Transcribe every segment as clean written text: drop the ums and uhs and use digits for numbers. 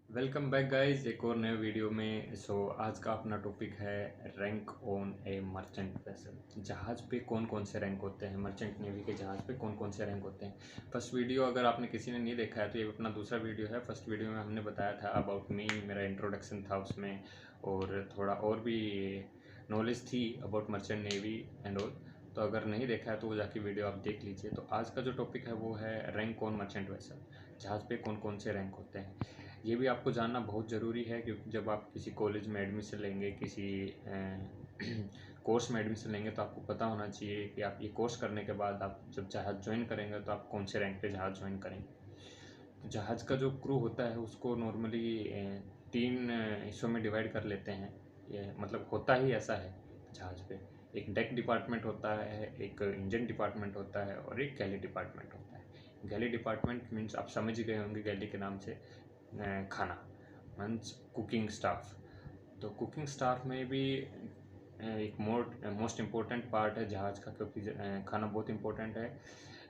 Welcome back guys एक और नए वीडियो में। आज का अपना टॉपिक है rank on A merchant vessel. जहाज़ पे कौन कौन से रैंक होते हैं, मर्चेंट नेवी के जहाज़ पे कौन कौन से रैंक होते हैं। फर्स्ट वीडियो अगर आपने किसी ने नहीं देखा है तो ये अपना दूसरा वीडियो है। फर्स्ट वीडियो में हमने बताया था अबाउट मी, मेरा इंट्रोडक्शन था उसमें, और थोड़ा और भी नॉलेज थी about merchant navy and all. तो अगर नहीं देखा है तो वो जाके वीडियो आप देख लीजिए। तो आज का जो टॉपिक है वो है रैंक ऑन मर्चेंट वेसल। जहाज़ पे कौन कौन से रैंक होते हैं ये भी आपको जानना बहुत ज़रूरी है, क्योंकि जब आप किसी कॉलेज में एडमिशन लेंगे, किसी कोर्स में एडमिशन लेंगे, तो आपको पता होना चाहिए कि आप ये कोर्स करने के बाद आप जब जहाज़ ज्वाइन करेंगे तो आप कौन से रैंक पे जहाज़ ज्वाइन करेंगे। तो जहाज़ का जो क्रू होता है उसको नॉर्मली तीन हिस्सों में डिवाइड कर लेते हैं। ये मतलब होता ही ऐसा है जहाज़ पे। एक डेक डिपार्टमेंट होता है, एक इंजन डिपार्टमेंट होता है और एक गैली डिपार्टमेंट होता है। गैली डिपार्टमेंट मीन्स आप समझ ही गए होंगे गैली के नाम से, खाना मीन्स कुकिंग स्टाफ। तो कुकिंग स्टाफ में भी एक मोस्ट इम्पोर्टेंट पार्ट है जहाज़ का, क्योंकि खाना बहुत इम्पोर्टेंट है।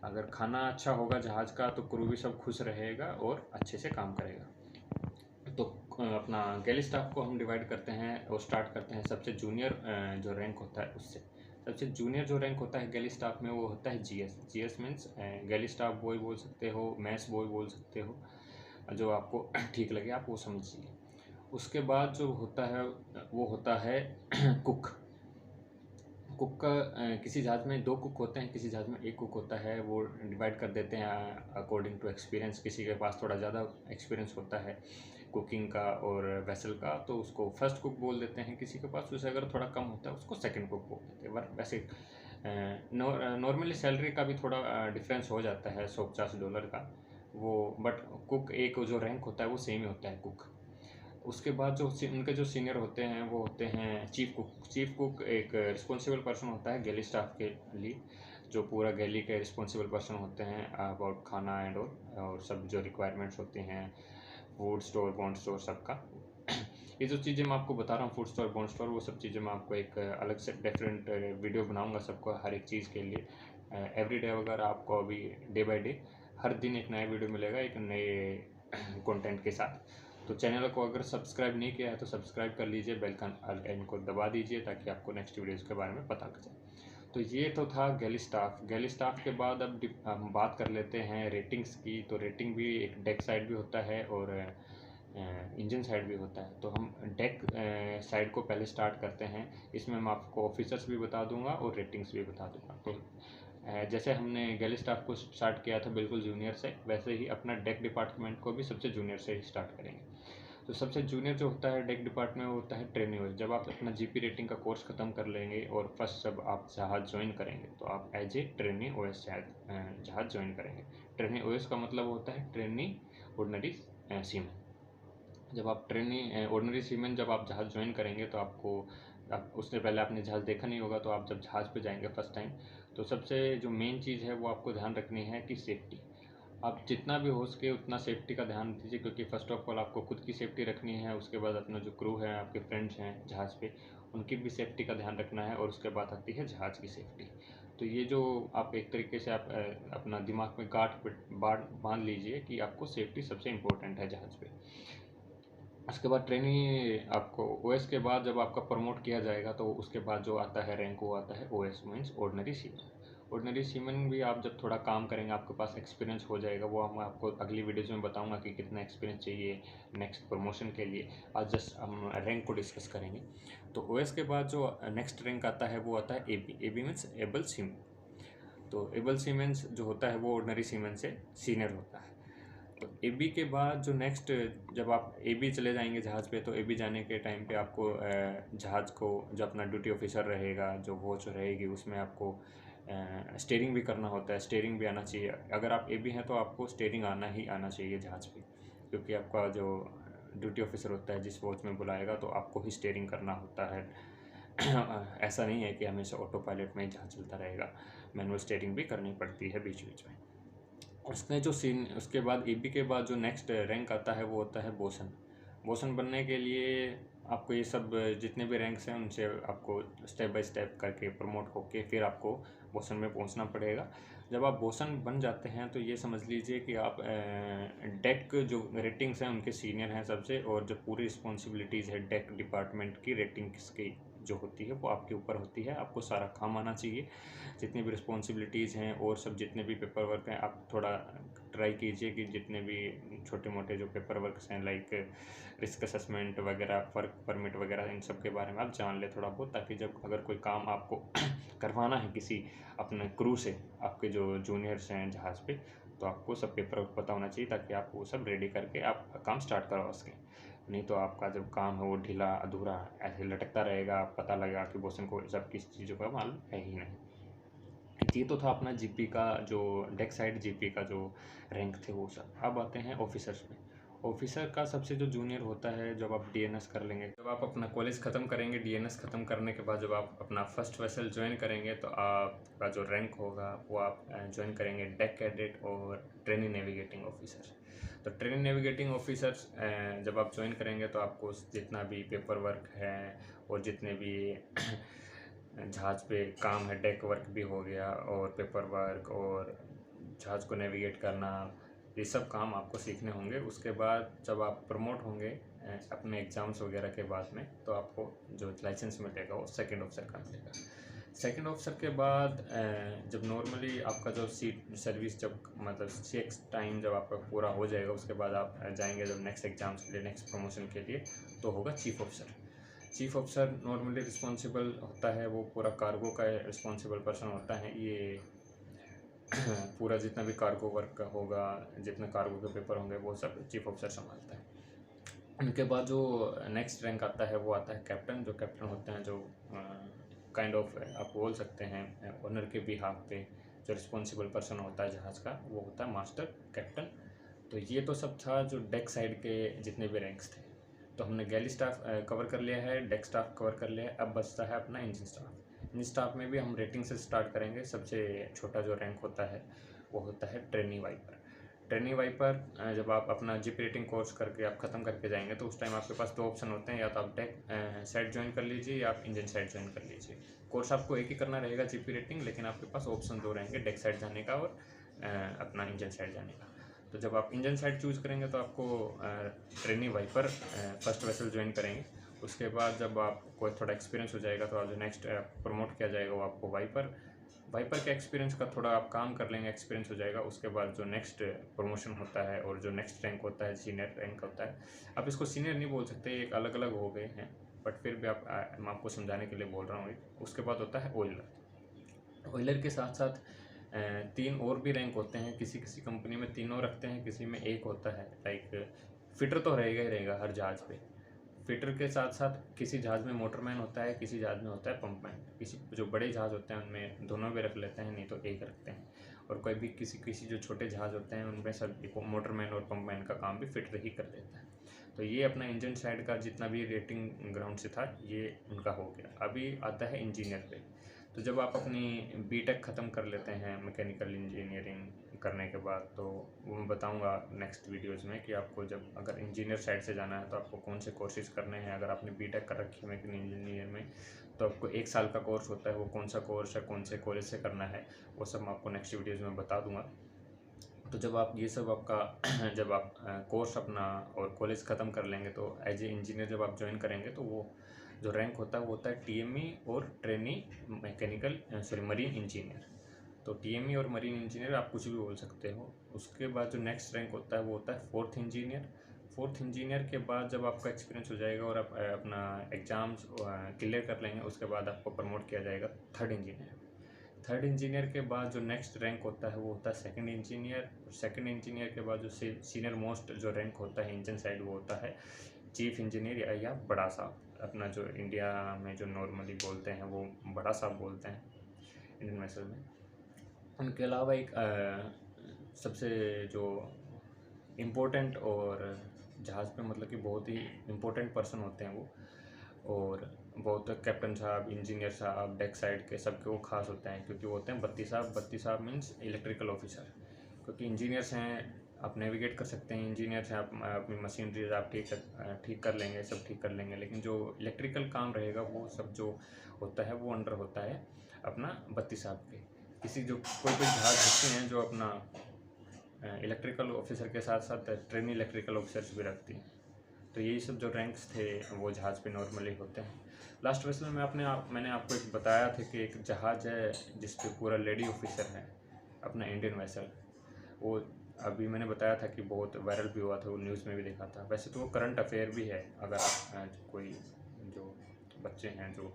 अगर खाना अच्छा होगा जहाज़ का तो क्रू भी सब खुश रहेगा और अच्छे से काम करेगा। तो अपना गैली स्टाफ को हम डिवाइड करते हैं और स्टार्ट करते हैं सबसे जूनियर जो रैंक होता है उससे। सबसे जूनियर जो रैंक होता है गैली स्टाफ में वो होता है जीएस। जीएस मीन्स गैली स्टाफ बॉय बोल सकते हो, मैस बॉय बोल सकते हो, जो आपको ठीक लगे आप वो समझिए। उसके बाद जो होता है वो होता है कुक। कुक का किसी जहाज़ में दो कुक होते हैं, किसी जहाज़ में एक कुक होता है। वो डिवाइड कर देते हैं अकॉर्डिंग टू एक्सपीरियंस। किसी के पास थोड़ा ज़्यादा एक्सपीरियंस होता है कुकिंग का और वेसल का तो उसको फर्स्ट कुक बोल देते हैं। किसी के पास उसे अगर थोड़ा कम होता है उसको सेकंड कुक बोल देते हैं। वैसे नॉर्मली सैलरी का भी थोड़ा डिफरेंस हो जाता है, $150 का वो। बट कुक एक जो रैंक होता है वो सेम ही होता है कुक। उसके बाद जो उनके जो सीनियर होते हैं वो होते हैं चीफ कुक। चीफ कुक एक रिस्पॉन्सिबल पर्सन होता है गैली स्टाफ के लिए, जो पूरा गैली के रिस्पॉन्सिबल पर्सन होते हैं अबाउट खाना एंड और सब जो रिक्वायरमेंट्स होती हैं, फूड स्टोर, बॉन्ड स्टोर, सबका। ये जो चीज़ें मैं आपको बता रहा हूँ, फूड स्टोर, बॉन्ड स्टोर, वो सब चीज़ें मैं आपको एक अलग से डिफरेंट वीडियो बनाऊंगा सबको, हर एक चीज़ के लिए। एवरी डे अगर आपको अभी डे बाय डे हर दिन एक नया वीडियो मिलेगा एक नए कंटेंट के साथ। तो चैनल को अगर सब्सक्राइब नहीं किया है तो सब्सक्राइब कर लीजिए, बेल का आइकन को दबा दीजिए ताकि आपको नेक्स्ट वीडियोज़ के बारे में पता लग जाए। तो ये तो था गैली स्टाफ। गैली स्टाफ के बाद अब हम बात कर लेते हैं रेटिंग्स की। तो रेटिंग भी एक डेक साइड भी होता है और इंजन साइड भी होता है। तो हम डेक साइड को पहले स्टार्ट करते हैं। इसमें मैं आपको ऑफिसर्स भी बता दूंगा और रेटिंग्स भी बता दूंगा। तो जैसे हमने गैली स्टाफ को स्टार्ट किया था बिल्कुल जूनियर से, वैसे ही अपना डेक डिपार्टमेंट को भी सबसे जूनियर से ही स्टार्ट करेंगे। तो सबसे जूनियर जो होता है डेक डिपार्टमेंट वो होता है ट्रेनी ओएस। जब आप अपना जीपी रेटिंग का कोर्स ख़त्म कर लेंगे और फर्स्ट जब आप जहाज़ ज्वाइन करेंगे तो आप एज ए ट्रेनी ओएस जहाज़ ज्वाइन करेंगे। ट्रेनी ओएस का मतलब होता है ट्रेनी ऑर्डिनरी सीमैन। जब आप ट्रेनी ऑर्डिनरी सीमैन जब आप जहाज़ ज्वाइन करेंगे तो उससे पहले आपने जहाज़ देखा नहीं होगा। तो आप जब जहाज़ पे जाएंगे फर्स्ट टाइम तो सबसे जो मेन चीज़ है वो आपको ध्यान रखनी है कि सेफ्टी। आप जितना भी हो सके उतना सेफ्टी का ध्यान दीजिए, क्योंकि फ़र्स्ट ऑफ ऑल आपको खुद की सेफ्टी रखनी है, उसके बाद अपना जो क्रू है, आपके फ्रेंड्स हैं जहाज़ पे, उनकी भी सेफ्टी का ध्यान रखना है, और उसके बाद आती है जहाज़ की सेफ्टी। तो ये जो आप एक तरीके से आप अपना दिमाग में गांठ बांध लीजिए कि आपको सेफ्टी सबसे इम्पोर्टेंट है जहाज़ पे। उसके बाद ट्रेनी आपको ओएस के बाद जब आपका प्रमोट किया जाएगा तो उसके बाद जो आता है रैंक वो आता है OS means ordinary semen. Ordinary semen भी आप जब थोड़ा काम करेंगे आपके पास एक्सपीरियंस हो जाएगा। वो हम आपको अगली वीडियोज़ में बताऊंगा कि कितना एक्सपीरियंस चाहिए नेक्स्ट प्रमोशन के लिए। आज जस्ट हम रैंक को डिस्कस करेंगे। तो ओएस के बाद जो नेक्स्ट रैंक आता है वो आता है AB. AB means able seaman. तो एबल सीमेंस जो होता है वो ऑर्डिनरी सीमेन से सीनियर होता है। तो एबी के बाद जो नेक्स्ट, जब आप एबी चले जाएंगे जहाज़ पे, तो एबी जाने के टाइम पे आपको जहाज़ को जो अपना ड्यूटी ऑफिसर रहेगा, जो वॉच रहेगी, उसमें आपको स्टीयरिंग भी करना होता है। स्टीयरिंग भी आना चाहिए। अगर आप एबी हैं तो आपको स्टीयरिंग आना ही आना चाहिए जहाज़ पे, क्योंकि आपका जो ड्यूटी ऑफिसर होता है जिस वॉच में बुलाएगा तो आपको ही स्टीयरिंग करना होता है। ऐसा नहीं है कि हमेशा ऑटो पायलट में ही जहाज़ चलता रहेगा, मैनुअल स्टीयरिंग भी करनी पड़ती है बीच बीच में। उसने जो सीन उसके बाद ईबी के बाद जो नेक्स्ट रैंक आता है वो होता है बोसन। बोसन बनने के लिए आपको ये सब जितने भी रैंक्स हैं उनसे आपको स्टेप बाय स्टेप करके प्रमोट होके फिर आपको बोसन में पहुंचना पड़ेगा। जब आप बोसन बन जाते हैं तो ये समझ लीजिए कि आप डेक जो रेटिंग्स हैं उनके सीनियर हैं सबसे, और जो पूरी रिस्पॉन्सिबिलिटीज़ है डेक डिपार्टमेंट की रेटिंग्स की जो होती है वो आपके ऊपर होती है। आपको सारा काम आना चाहिए, जितनी भी रिस्पॉन्सिबिलिटीज़ हैं और सब जितने भी पेपर वर्क हैं आप थोड़ा ट्राई कीजिए कि जितने भी छोटे मोटे जो पेपर वर्क्स हैं लाइक रिस्क असेसमेंट वगैरह, वर्क परमिट वगैरह, इन सब के बारे में आप जान ले थोड़ा बहुत, ताकि जब अगर कोई काम आपको करवाना है किसी अपने क्रू से, आपके जो जूनियर्स हैं जहाज़ पे, तो आपको सब पेपर पता होना चाहिए ताकि आप वो सब रेडी करके आप काम स्टार्ट करवा सकें। नहीं तो आपका जब काम है वो ढीला अधूरा ऐसे लटकता रहेगा, पता लगेगा कि बोसन को सब किस चीज़ों का मालूम है ही नहीं। ये तो था अपना जीपी का जो डेक साइड जीपी का जो रैंक थे वो सब। अब आते हैं ऑफिसर्स में। ऑफिसर का सबसे जो जूनियर होता है, जब आप डीएनएस कर लेंगे, जब आप अपना कॉलेज ख़त्म करेंगे, डीएनएस ख़त्म करने के बाद जब आप अपना फर्स्ट वेसल ज्वाइन करेंगे तो आपका जो रैंक होगा वो आप ज्वाइन करेंगे डेक कैडेट और ट्रेनिंग नेविगेटिंग ऑफिसर। तो ट्रेनिंग नेविगेटिंग ऑफिसर्स जब आप ज्वाइन करेंगे तो आपको जितना भी पेपर वर्क है और जितने भी जहाज़ पे काम है, डेक वर्क भी हो गया और पेपर वर्क और जहाज़ को नेविगेट करना, ये सब काम आपको सीखने होंगे। उसके बाद जब आप प्रमोट होंगे अपने एग्ज़ाम्स वगैरह के बाद में, तो आपको जो लाइसेंस मिलेगा वो सेकंड ऑफिसर का मिलेगा। सेकंड ऑफिसर के बाद जब नॉर्मली आपका जो सीट सर्विस जब मतलब 6 टाइम जब आपका पूरा हो जाएगा, उसके बाद आप जाएंगे जब नेक्स्ट एग्ज़ाम्स के लिए, नेक्स्ट प्रमोशन के लिए, तो होगा chief officer. Chief officer normally responsible होता है, वो पूरा कार्गो का रिस्पॉन्सिबल पर्सन होता है। ये पूरा जितना भी कार्गो वर्क का होगा, जितने कार्गो के पेपर होंगे, वो सब चीफ ऑफिसर संभालता है। उनके बाद जो नेक्स्ट रैंक आता है वो आता है कैप्टन। जो कैप्टन होते हैं, जो काइंड ऑफ आप बोल सकते हैं ओनर के बिहाफ पे जो रिस्पॉन्सिबल पर्सन होता है जहाज़ का, वो होता है मास्टर कैप्टन। तो ये तो सब था जो डेक साइड के जितने भी रैंक्स थे। तो हमने गैली स्टाफ कवर कर लिया है, डेक स्टाफ कवर कर लिया है। अब बचता है अपना इंजन स्टाफ। इंजन स्टाफ में भी हम रेटिंग से स्टार्ट करेंगे। सबसे छोटा जो रैंक होता है वो होता है ट्रेनी वाइपर। ट्रेनी वाइपर जब आप अपना जीपी रेटिंग कोर्स करके आप ख़त्म करके जाएंगे तो उस टाइम आपके पास 2 ऑप्शन होते हैं, या तो आप डेक साइड ज्वाइन कर लीजिए या आप इंजन साइड ज्वाइन कर लीजिए। कोर्स आपको एक ही करना रहेगा जीपी रेटिंग, लेकिन आपके पास ऑप्शन 2 रहेंगे, डेक साइड जाने का और अपना इंजन साइड जाने का। तो जब आप इंजन साइड चूज़ करेंगे तो आपको trainee wiper first vessel join करेंगे। उसके बाद जब आपको थोड़ा एक्सपीरियंस हो जाएगा तो जो नेक्स्ट प्रमोट किया जाएगा वो आपको वाइपर के एक्सपीरियंस का थोड़ा आप काम कर लेंगे, एक्सपीरियंस हो जाएगा। उसके बाद जो नेक्स्ट प्रमोशन होता है और जो नेक्स्ट रैंक होता है, सीनियर रैंक होता है। आप इसको सीनियर नहीं बोल सकते, एक अलग अलग हो गए हैं, बट फिर भी मैं आपको समझाने के लिए बोल रहा हूँ। उसके बाद होता है ऑयलर। ऑयलर के साथ साथ 3 और भी रैंक होते हैं। किसी किसी कंपनी में 3 रखते हैं, किसी में 1 होता है। लाइक फिटर तो रहेगा ही रहेगा हर जहाज़ पे। फिटर के साथ साथ किसी जहाज़ में मोटरमैन होता है, किसी जहाज़ में होता है पंपमैन। किसी जो बड़े जहाज़ होते हैं उनमें दोनों भी रख लेते हैं, नहीं तो 1 रखते हैं। और कोई भी किसी जो छोटे जहाज़ होते हैं उनमें सब मोटरमैन और पंपमैन का काम भी फिटर ही कर देता है। तो ये अपना इंजन साइड का जितना भी रेटिंग ग्राउंड से था ये उनका हो गया। अभी आता है इंजीनियर पे। तो जब आप अपनी बीटेक ख़त्म कर लेते हैं मैकेनिकल इंजीनियरिंग करने के बाद, तो वो मैं बताऊंगा नेक्स्ट वीडियोस में कि आपको जब अगर इंजीनियर साइड से जाना है तो आपको कौन से कोर्सेज करने हैं। अगर आपने बीटेक कर रखी है मैकेनिकल इंजीनियर में तो आपको 1 साल का कोर्स होता है, वो कौन सा कोर्स है, कौन से कॉलेज से करना है, वो सब मैं आपको नेक्स्ट वीडियोज़ में बता दूँगा। तो जब आप ये सब आपका जब आप कोर्स अपना और कॉलेज ख़त्म कर लेंगे तो एज ए इंजीनियर जब आप ज्वाइन करेंगे तो वो जो रैंक होता है वो होता है टीएमई और ट्रेनी मरीन इंजीनियर। तो टीएमई और मरीन इंजीनियर आप कुछ भी बोल सकते हो। उसके बाद जो नेक्स्ट रैंक होता है वो होता है 4th इंजीनियर। 4th इंजीनियर के बाद जब आपका एक्सपीरियंस हो जाएगा और आप अपना एग्ज़ाम्स क्लियर कर लेंगे, उसके बाद आपको प्रमोट किया जाएगा 3rd इंजीनियर। 3rd इंजीनियर के बाद जो नेक्स्ट रैंक होता है वो होता है 2nd इंजीनियर। 2nd इंजीनियर के बाद जो सीनियर मोस्ट जो रैंक होता है इंजन साइड वो होता है चीफ इंजीनियर या बड़ा साहब। अपना जो इंडिया में जो नॉर्मली बोलते हैं वो बड़ा साहब बोलते हैं इंडियन वेसल में। उनके अलावा एक सबसे जो इम्पोर्टेंट और जहाज़ पे मतलब कि बहुत ही इम्पोर्टेंट पर्सन होते हैं वो, और बहुत कैप्टन साहब, इंजीनियर साहब, डेक साइड के सबके वो खास होते हैं क्योंकि वो होते हैं बत्ती साहब। बत्ती साहब मीन्स इलेक्ट्रिकल ऑफिसर। क्योंकि इंजीनियर्स हैं आप नेविगेट कर सकते हैं, इंजीनियर से आप अपनी मशीनरीज आप ठीक कर लेंगे, सब ठीक कर लेंगे, लेकिन जो इलेक्ट्रिकल काम रहेगा वो सब जो होता है वो अंडर होता है अपना बत्ती साहब के। किसी जो कोई जहाज होती हैं जो अपना इलेक्ट्रिकल ऑफिसर के साथ साथ ट्रेनी इलेक्ट्रिकल ऑफिसर्स भी रखती हैं। तो यही सब जो रैंक्स थे वो जहाज़ पे नॉर्मली होते हैं। लास्ट वेसल में मैंने आपको एक बताया था कि एक जहाज़ है जिस पे पूरा लेडी ऑफिसर है, अपना इंडियन वेसल। वो अभी मैंने बताया था कि बहुत वायरल भी हुआ था, वो न्यूज़ में भी देखा था। वैसे तो वो करंट अफेयर भी है, अगर आप कोई जो बच्चे हैं जो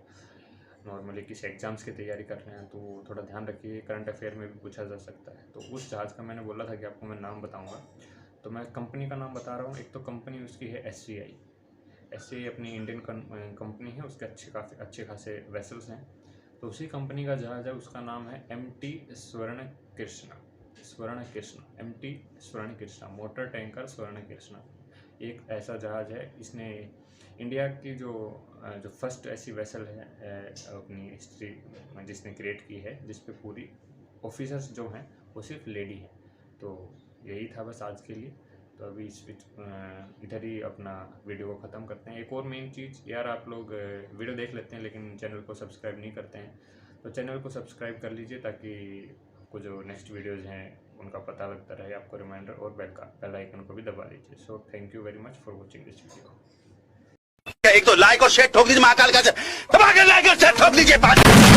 नॉर्मली किसी एग्ज़ाम्स की तैयारी कर रहे हैं तो थोड़ा ध्यान रखिए, करंट अफेयर में भी पूछा जा सकता है। तो उस जहाज़ का मैंने बोला था कि आपको मैं नाम बताऊँगा, तो मैं कंपनी का नाम बता रहा हूँ। एक तो कंपनी उसकी है SCI अपनी इंडियन कंपनी है, उसके काफ़ी अच्छे खासे वेसल्स हैं। तो उसी कंपनी का जहाज़ है, उसका नाम है MT स्वर्ण कृष्णा, MT स्वर्ण कृष्णा, मोटर टैंकर स्वर्ण कृष्णा। एक ऐसा जहाज़ है, इसने इंडिया की जो फर्स्ट ऐसी वेसल है अपनी हिस्ट्री में जिसने क्रिएट की है, जिस पे पूरी ऑफिसर्स जो हैं वो सिर्फ लेडी हैं। तो यही था बस आज के लिए। तो अभी इधर ही अपना वीडियो को ख़त्म करते हैं। एक और मेन चीज़ यार, आप लोग वीडियो देख लेते हैं लेकिन चैनल को सब्सक्राइब नहीं करते हैं, तो चैनल को सब्सक्राइब कर लीजिए ताकि आपको जो नेक्स्ट वीडियोज़ हैं उनका पता लगता रहे, आपको रिमाइंडर, और बेल आइकन को भी दबा दीजिए। So thank you very much for watching this video. एक तो लाइक और शेयर ठोक दीजिए, महाकाल का दबा के लाइक और शेयर ठोक दीजिए।